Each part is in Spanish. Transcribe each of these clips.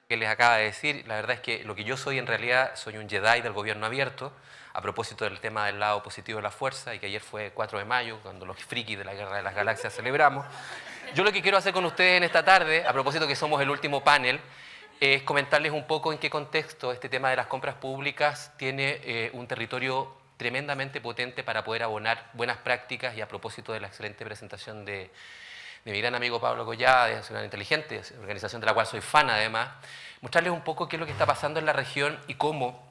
que les acaba de decir. La verdad es que lo que yo soy en realidad soy un Jedi del gobierno abierto, a propósito del tema del lado positivo de la fuerza, y que ayer fue 4 de mayo, cuando los frikis de la Guerra de las Galaxias celebramos. Yo lo que quiero hacer con ustedes en esta tarde, a propósito que somos el último panel, es comentarles un poco en qué contexto este tema de las compras públicas tiene un territorio tremendamente potente para poder abonar buenas prácticas, y a propósito de la excelente presentación de mi gran amigo Pablo Collada, de Ciudad Inteligente, organización de la cual soy fan además, mostrarles un poco qué es lo que está pasando en la región y cómo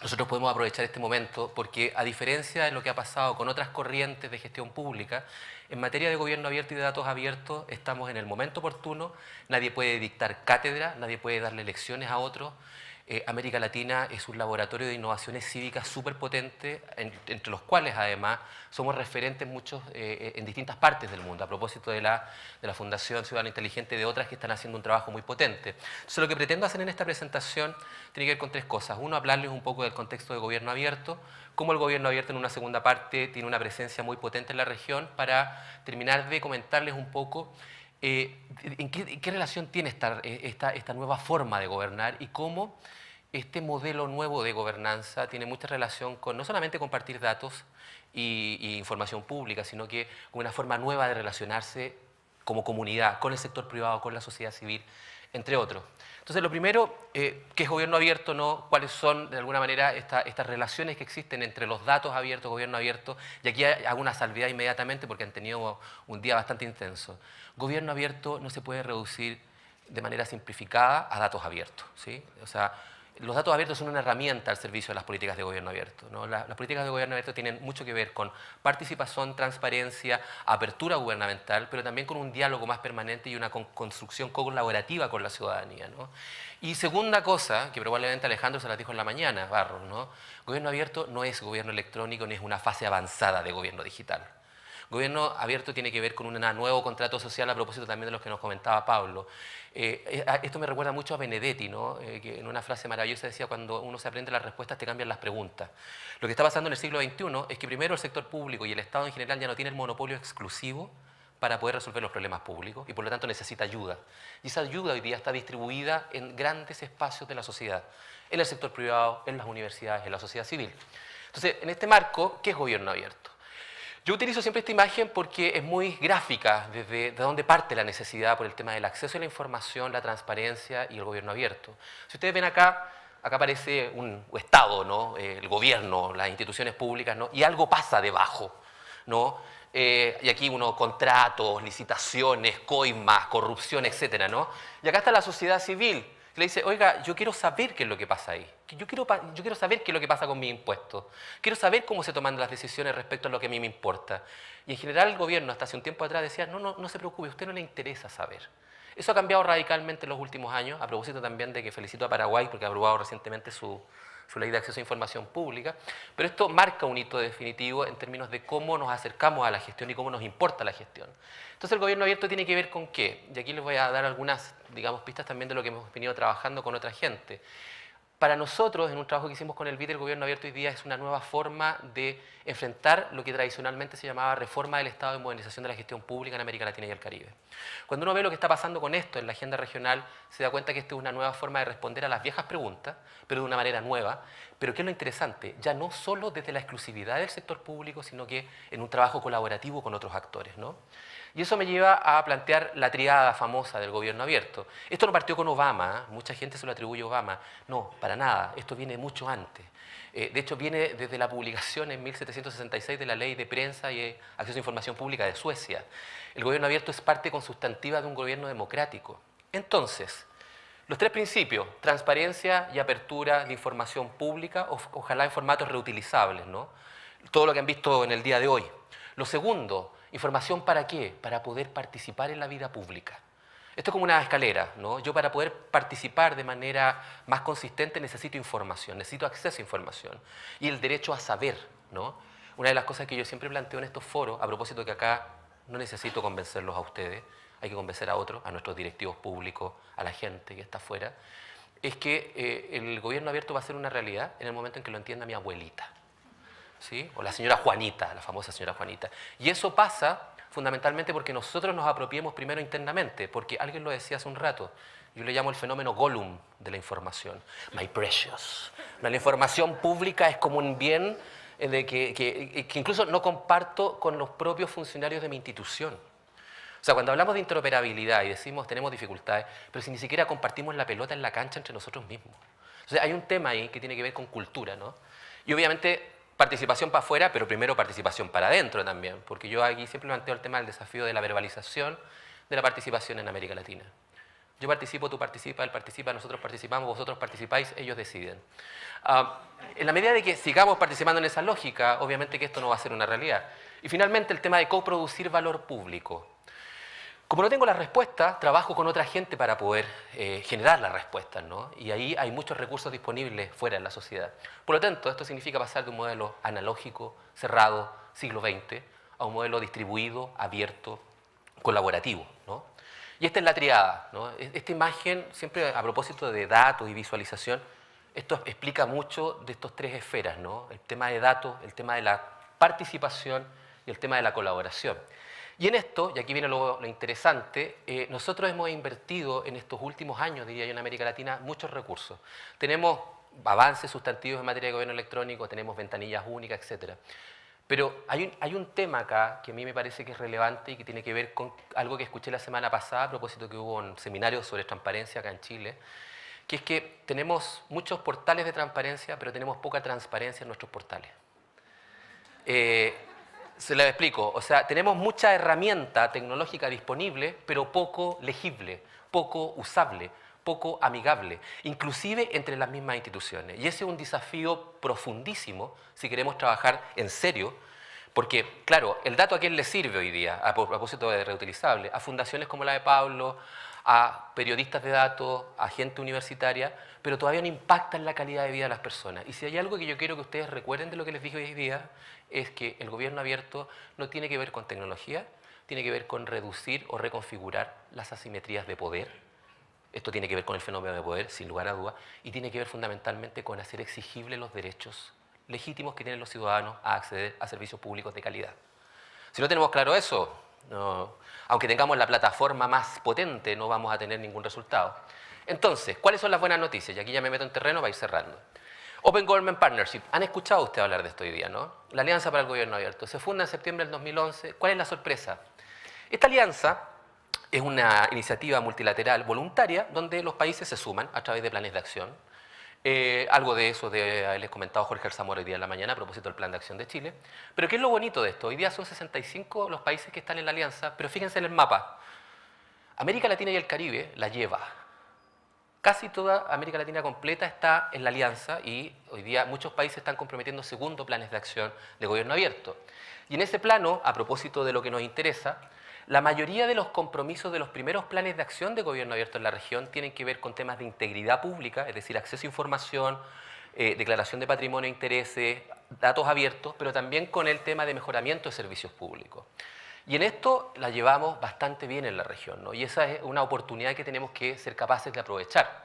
nosotros podemos aprovechar este momento, porque a diferencia de lo que ha pasado con otras corrientes de gestión pública, en materia de gobierno abierto y de datos abiertos estamos en el momento oportuno, nadie puede dictar cátedra, nadie puede darle lecciones a otros. América Latina es un laboratorio de innovaciones cívicas súper potente, entre los cuales además somos referentes muchos en distintas partes del mundo, a propósito de la Fundación Ciudadana Inteligente y de otras que están haciendo un trabajo muy potente. Entonces lo que pretendo hacer en esta presentación tiene que ver con tres cosas. Uno, hablarles un poco del contexto de gobierno abierto, cómo el gobierno abierto en una segunda parte tiene una presencia muy potente en la región, para terminar de comentarles un poco ¿en qué relación tiene esta nueva forma de gobernar y cómo este modelo nuevo de gobernanza tiene mucha relación con no solamente compartir datos y información pública, sino que con una forma nueva de relacionarse como comunidad, con el sector privado, con la sociedad civil, entre otros? Entonces, lo primero, ¿qué es gobierno abierto? ¿No? ¿Cuáles son, de alguna manera, estas relaciones que existen entre los datos abiertos, gobierno abierto? Y aquí hago una salvedad inmediatamente porque han tenido un día bastante intenso. Gobierno abierto no se puede reducir de manera simplificada a datos abiertos, ¿sí? O sea, los datos abiertos son una herramienta al servicio de las políticas de gobierno abierto, ¿no? Las políticas de gobierno abierto tienen mucho que ver con participación, transparencia, apertura gubernamental, pero también con un diálogo más permanente y una construcción colaborativa con la ciudadanía, ¿no? Y segunda cosa, que probablemente Alejandro se las dijo en la mañana, Barros, ¿no? Gobierno abierto no es gobierno electrónico ni es una fase avanzada de gobierno digital. Gobierno abierto tiene que ver con un nuevo contrato social, a propósito también de lo que nos comentaba Pablo. Esto me recuerda mucho a Benedetti, ¿no? Que en una frase maravillosa decía: cuando uno se aprende las respuestas, te cambian las preguntas. Lo que está pasando en el siglo XXI es que primero el sector público y el Estado en general ya no tiene el monopolio exclusivo para poder resolver los problemas públicos y por lo tanto necesita ayuda. Y esa ayuda hoy día está distribuida en grandes espacios de la sociedad, en el sector privado, en las universidades, en la sociedad civil. Entonces, en este marco, ¿qué es gobierno abierto? Yo utilizo siempre esta imagen porque es muy gráfica de dónde parte la necesidad por el tema del acceso a la información, la transparencia y el gobierno abierto. Si ustedes ven acá aparece un Estado, ¿no? El gobierno, las instituciones públicas, ¿no? Y algo pasa debajo, ¿no? Y aquí contratos, licitaciones, coimas, corrupción, etcétera, ¿no? Y acá está la sociedad civil, que le dice: oiga, yo quiero saber qué es lo que pasa ahí. Yo quiero saber qué es lo que pasa con mis impuestos. Quiero saber cómo se toman las decisiones respecto a lo que a mí me importa. Y en general el gobierno hasta hace un tiempo atrás decía: no se preocupe, a usted no le interesa saber. Eso ha cambiado radicalmente en los últimos años, a propósito también de que felicito a Paraguay porque ha aprobado recientemente su ley de acceso a información pública, pero esto marca un hito definitivo en términos de cómo nos acercamos a la gestión y cómo nos importa la gestión. Entonces, el gobierno abierto tiene que ver con qué, y aquí les voy a dar algunas, digamos, pistas también de lo que hemos venido trabajando con otra gente. Para nosotros, en un trabajo que hicimos con el BID, el gobierno abierto hoy día es una nueva forma de enfrentar lo que tradicionalmente se llamaba reforma del Estado y modernización de la gestión pública en América Latina y el Caribe. Cuando uno ve lo que está pasando con esto en la agenda regional, se da cuenta que esta es una nueva forma de responder a las viejas preguntas, pero de una manera nueva. Pero ¿qué es lo interesante? Ya no solo desde la exclusividad del sector público, sino que en un trabajo colaborativo con otros actores, ¿no? Y eso me lleva a plantear la triada famosa del gobierno abierto. Esto no partió con Obama, ¿eh? Mucha gente se lo atribuye a Obama. No, para nada, esto viene mucho antes. De hecho, viene desde la publicación en 1766 de la Ley de Prensa y Acceso a Información Pública de Suecia. El gobierno abierto es parte consustantiva de un gobierno democrático. Entonces, los tres principios: transparencia y apertura de información pública, ojalá en formatos reutilizables, ¿no? Todo lo que han visto en el día de hoy. Lo segundo, información ¿para qué? Para poder participar en la vida pública. Esto es como una escalera, ¿no? Yo, para poder participar de manera más consistente, necesito información, necesito acceso a información y el derecho a saber, ¿no? Una de las cosas que yo siempre planteo en estos foros, a propósito que acá no necesito convencerlos a ustedes, hay que convencer a otros, a nuestros directivos públicos, a la gente que está afuera, es que el gobierno abierto va a ser una realidad en el momento en que lo entienda mi abuelita, ¿sí? O la señora Juanita, la famosa señora Juanita. Y eso pasa fundamentalmente porque nosotros nos apropiemos primero internamente, porque alguien lo decía hace un rato, Yo le llamo el fenómeno Gollum de la información. My precious. La información pública es como un bien que incluso no comparto con los propios funcionarios de mi institución. O sea, cuando hablamos de interoperabilidad y decimos tenemos dificultades, pero si ni siquiera compartimos la pelota en la cancha entre nosotros mismos. Entonces hay un tema ahí que tiene que ver con cultura, ¿no? Y obviamente participación para afuera, pero primero participación para adentro también, porque yo aquí siempre planteo el tema del desafío de la verbalización de la participación en América Latina. Yo participo, tú participas, él participa, nosotros participamos, vosotros participáis, ellos deciden. En la medida de que sigamos participando en esa lógica, obviamente que esto no va a ser una realidad. Y finalmente el tema de coproducir valor público. Como no tengo la respuesta, trabajo con otra gente para poder generar las respuestas, ¿no? Y ahí hay muchos recursos disponibles fuera en la sociedad. Por lo tanto, esto significa pasar de un modelo analógico, cerrado, siglo XX, a un modelo distribuido, abierto, colaborativo, ¿no? Y esta es la triada, ¿no? Esta imagen, siempre a propósito de datos y visualización, esto explica mucho de estos tres esferas, ¿no? El tema de datos, el tema de la participación y el tema de la colaboración. Y en esto, y aquí viene lo interesante, nosotros hemos invertido en estos últimos años, diría yo, en América Latina, muchos recursos. Tenemos avances sustantivos en materia de gobierno electrónico, tenemos ventanillas únicas, etc. Pero hay un tema acá que a mí me parece que es relevante y que tiene que ver con algo que escuché la semana pasada a propósito que hubo un seminario sobre transparencia acá en Chile, que es que tenemos muchos portales de transparencia, pero tenemos poca transparencia en nuestros portales. Se lo explico, o sea, tenemos mucha herramienta tecnológica disponible, pero poco legible, poco usable, poco amigable, inclusive entre las mismas instituciones. Y ese es un desafío profundísimo si queremos trabajar en serio, porque, claro, el dato a quién le sirve hoy día, a propósito de reutilizable, a fundaciones como la de Pablo, a periodistas de datos, a gente universitaria, pero todavía no impacta en la calidad de vida de las personas. Y si hay algo que yo quiero que ustedes recuerden de lo que les dije hoy día, es que el gobierno abierto no tiene que ver con tecnología, tiene que ver con reducir o reconfigurar las asimetrías de poder. Esto tiene que ver con el fenómeno de poder, sin lugar a dudas, y tiene que ver fundamentalmente con hacer exigibles los derechos legítimos que tienen los ciudadanos a acceder a servicios públicos de calidad. Si no tenemos claro eso, no, aunque tengamos la plataforma más potente, no vamos a tener ningún resultado. Entonces, ¿cuáles son las buenas noticias? Y aquí ya me meto en terreno para ir cerrando. Open Government Partnership. ¿Han escuchado usted hablar de esto hoy día, no? La Alianza para el Gobierno Abierto. Se funda en septiembre del 2011. ¿Cuál es la sorpresa? Esta alianza es una iniciativa multilateral voluntaria donde los países se suman a través de planes de acción. Algo de eso de haberles comentado Jorge Alzamora hoy día en la mañana a propósito del Plan de Acción de Chile. Pero ¿qué es lo bonito de esto? Hoy día son 65 los países que están en la alianza, pero fíjense en el mapa. América Latina y el Caribe la lleva. Casi toda América Latina completa está en la alianza y hoy día muchos países están comprometiendo segundo planes de acción de gobierno abierto. Y en ese plano, a propósito de lo que nos interesa, la mayoría de los compromisos de los primeros planes de acción de gobierno abierto en la región tienen que ver con temas de integridad pública, es decir, acceso a información, declaración de patrimonio e intereses, datos abiertos, pero también con el tema de mejoramiento de servicios públicos. Y en esto la llevamos bastante bien en la región, ¿no? Y esa es una oportunidad que tenemos que ser capaces de aprovechar.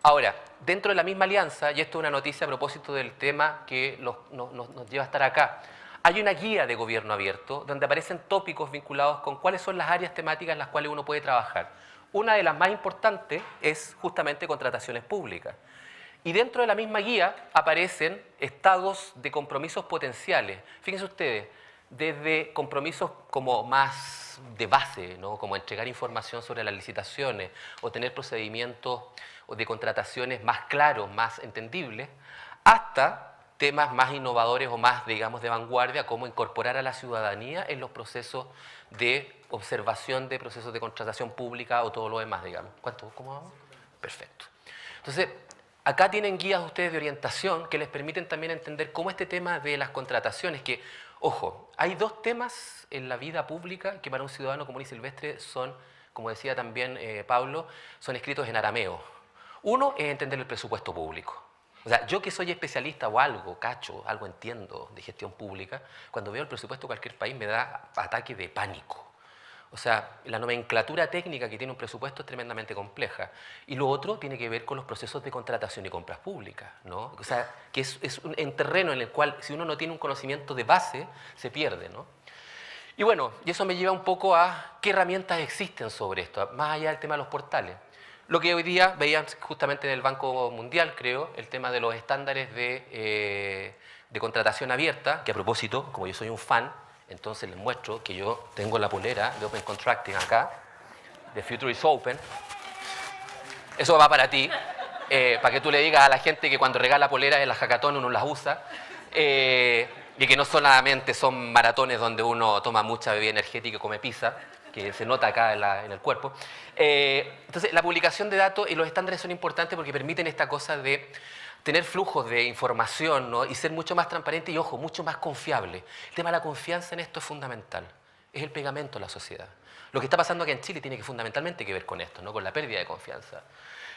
Ahora, dentro de la misma alianza, y esto es una noticia a propósito del tema que nos lleva a estar acá, hay una guía de gobierno abierto donde aparecen tópicos vinculados con cuáles son las áreas temáticas en las cuales uno puede trabajar. Una de las más importantes es justamente contrataciones públicas. Y dentro de la misma guía aparecen estados de compromisos potenciales. Fíjense ustedes, desde compromisos como más de base, ¿no? Como entregar información sobre las licitaciones o tener procedimientos de contrataciones más claros, más entendibles, hasta temas más innovadores o más, digamos, de vanguardia, como incorporar a la ciudadanía en los procesos de observación de procesos de contratación pública o todo lo demás, digamos. ¿Cómo vamos? Perfecto. Entonces, acá tienen guías ustedes de orientación que les permiten también entender cómo este tema de las contrataciones, que, ojo, hay dos temas en la vida pública que para un ciudadano común y silvestre son, como decía también Pablo, son escritos en arameo. Uno es entender el presupuesto público. O sea, yo que soy especialista o algo, cacho, algo entiendo de gestión pública, cuando veo el presupuesto de cualquier país me da ataque de pánico. O sea, la nomenclatura técnica que tiene un presupuesto es tremendamente compleja. Y lo otro tiene que ver con los procesos de contratación y compras públicas, ¿no? O sea, que es un terreno en el cual si uno no tiene un conocimiento de base, se pierde, ¿no? Y bueno, y eso me lleva un poco a qué herramientas existen sobre esto, más allá del tema de los portales. Lo que hoy día veían justamente en el Banco Mundial, creo, el tema de los estándares de contratación abierta, que a propósito, como yo soy un fan, entonces les muestro que yo tengo la polera de Open Contracting acá, de Future is Open. Eso va para ti, para que tú le digas a la gente que cuando regala polera en la hackathon uno las usa, y que no solamente son maratones donde uno toma mucha bebida energética y come pizza, que se nota acá en el cuerpo. Entonces, la publicación de datos y los estándares son importantes porque permiten esta cosa de tener flujos de información, ¿no? Y ser mucho más transparente y, ojo, mucho más confiable. El tema de la confianza en esto es fundamental. Es el pegamento de la sociedad. Lo que está pasando aquí en Chile tiene que fundamentalmente que ver con esto, ¿no? Con la pérdida de confianza.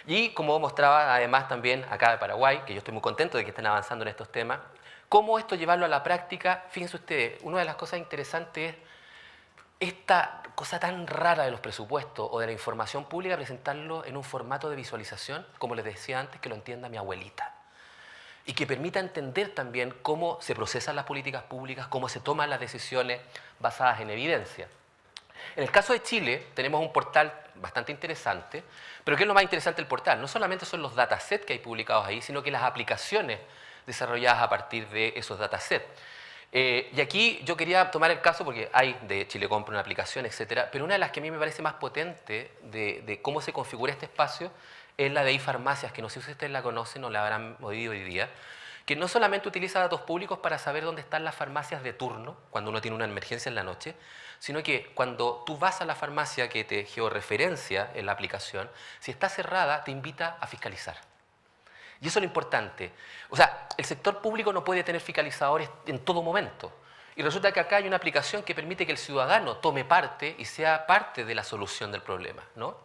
Y como mostraba además también acá de Paraguay, que yo estoy muy contento de que estén avanzando en estos temas, cómo esto llevarlo a la práctica, fíjense ustedes, una de las cosas interesantes es esta cosa tan rara de los presupuestos o de la información pública, presentarlo en un formato de visualización, como les decía antes, que lo entienda mi abuelita. Y que permita entender también cómo se procesan las políticas públicas, cómo se toman las decisiones basadas en evidencia. En el caso de Chile tenemos un portal bastante interesante, pero ¿qué es lo más interesante del portal? No solamente son los datasets que hay publicados ahí, sino que las aplicaciones desarrolladas a partir de esos datasets. Y aquí yo quería tomar el caso, porque hay de Chile Compra una aplicación, etcétera, pero una de las que a mí me parece más potente de cómo se configura este espacio es la de iFarmacias, que no sé si ustedes la conocen o la habrán oído hoy día, que no solamente utiliza datos públicos para saber dónde están las farmacias de turno, cuando uno tiene una emergencia en la noche, sino que cuando tú vas a la farmacia que te georreferencia en la aplicación, si está cerrada, te invita a fiscalizar. Y eso es lo importante. O sea, el sector público no puede tener fiscalizadores en todo momento. Y resulta que acá hay una aplicación que permite que el ciudadano tome parte y sea parte de la solución del problema, ¿no?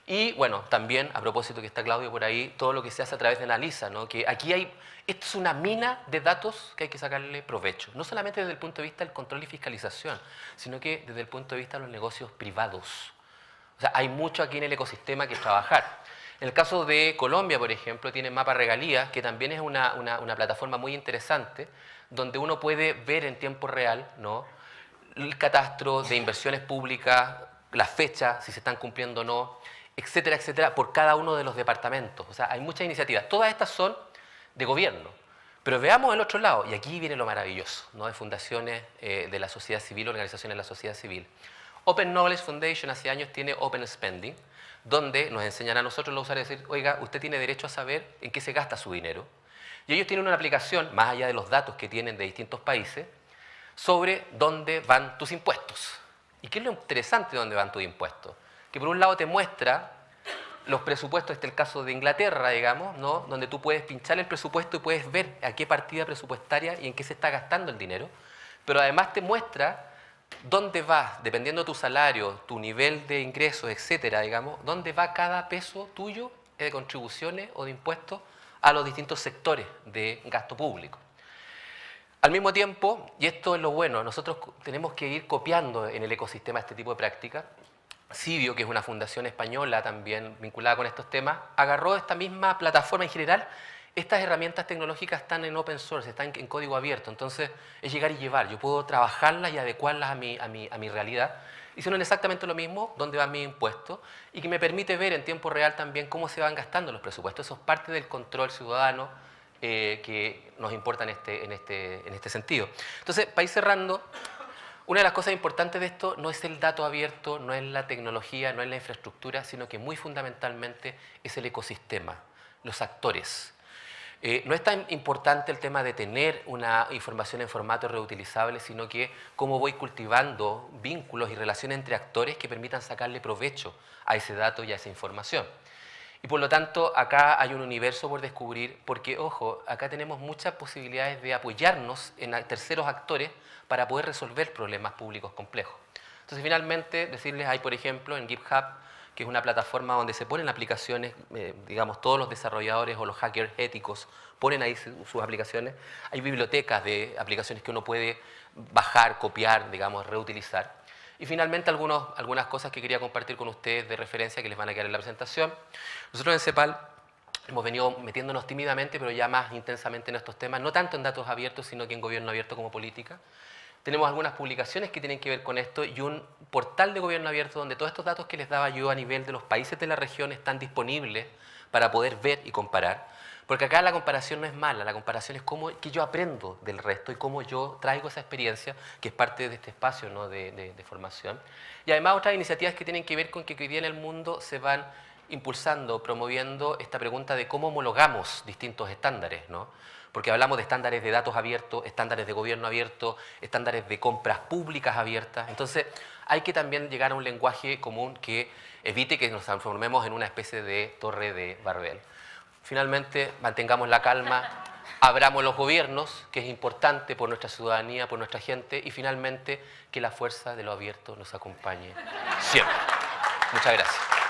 Y bueno, también, a propósito que está Claudio por ahí, todo lo que se hace a través de Analisa, ¿no? Que aquí hay, esto es una mina de datos que hay que sacarle provecho. No solamente desde el punto de vista del control y fiscalización, sino que desde el punto de vista de los negocios privados. O sea, hay mucho aquí en el ecosistema que trabajar. En el caso de Colombia, por ejemplo, tiene Mapa Regalías, que también es una plataforma muy interesante, donde uno puede ver en tiempo real, ¿no?, el catastro de inversiones públicas, las fechas, si se están cumpliendo o no, etcétera, etcétera, por cada uno de los departamentos. O sea, hay muchas iniciativas. Todas estas son de gobierno. Pero veamos el otro lado, y aquí viene lo maravilloso, ¿no?, de fundaciones de la sociedad civil, organizaciones de la sociedad civil. Open Knowledge Foundation hace años tiene Open Spending, donde nos enseñan a nosotros los usuarios a decir, oiga, usted tiene derecho a saber en qué se gasta su dinero. Y ellos tienen una aplicación, más allá de los datos que tienen de distintos países, sobre dónde van tus impuestos. ¿Y qué es lo interesante de dónde van tus impuestos? Que por un lado te muestra los presupuestos, este es el caso de Inglaterra, digamos, ¿no?, donde tú puedes pinchar el presupuesto y puedes ver a qué partida presupuestaria y en qué se está gastando el dinero, pero además te muestra dónde va, dependiendo de tu salario, tu nivel de ingresos, etcétera, digamos, dónde va cada peso tuyo de contribuciones o de impuestos a los distintos sectores de gasto público. Al mismo tiempo, y esto es lo bueno, nosotros tenemos que ir copiando en el ecosistema este tipo de prácticas. Cibio, que es una fundación española también vinculada con estos temas, agarró esta misma plataforma en general. Estas herramientas tecnológicas están en open source, están en código abierto, entonces es llegar y llevar. Yo puedo trabajarlas y adecuarlas a mi realidad. Hicieron exactamente lo mismo, dónde van mis impuestos, y que me permite ver en tiempo real también cómo se van gastando los presupuestos. Eso es parte del control ciudadano que nos importa en este sentido. Entonces, para ir cerrando, una de las cosas importantes de esto no es el dato abierto, no es la tecnología, no es la infraestructura, sino que muy fundamentalmente es el ecosistema, los actores. No es tan importante el tema de tener una información en formato reutilizable, sino que cómo voy cultivando vínculos y relaciones entre actores que permitan sacarle provecho a ese dato y a esa información. Y por lo tanto, acá hay un universo por descubrir, porque, ojo, acá tenemos muchas posibilidades de apoyarnos en terceros actores para poder resolver problemas públicos complejos. Entonces, finalmente, decirles, hay, por ejemplo, en GitHub, que es una plataforma donde se ponen aplicaciones, digamos, todos los desarrolladores o los hackers éticos ponen ahí sus aplicaciones. Hay bibliotecas de aplicaciones que uno puede bajar, copiar, digamos, reutilizar. Y finalmente algunas cosas que quería compartir con ustedes de referencia que les van a quedar en la presentación. Nosotros en CEPAL hemos venido metiéndonos tímidamente, pero ya más intensamente en estos temas, no tanto en datos abiertos, sino que en gobierno abierto como política. Tenemos algunas publicaciones que tienen que ver con esto y un portal de gobierno abierto donde todos estos datos que les daba yo a nivel de los países de la región están disponibles para poder ver y comparar. Porque acá la comparación no es mala, la comparación es cómo que yo aprendo del resto y cómo yo traigo esa experiencia que es parte de este espacio, ¿no?, de formación. Y además otras iniciativas que tienen que ver con que hoy día en el mundo se van impulsando, promoviendo esta pregunta de cómo homologamos distintos estándares, ¿no? Porque hablamos de estándares de datos abiertos, estándares de gobierno abierto, estándares de compras públicas abiertas. Entonces, hay que también llegar a un lenguaje común que evite que nos transformemos en una especie de torre de Babel. Finalmente, mantengamos la calma, abramos los gobiernos, que es importante por nuestra ciudadanía, por nuestra gente, y finalmente, que la fuerza de lo abierto nos acompañe siempre. Muchas gracias.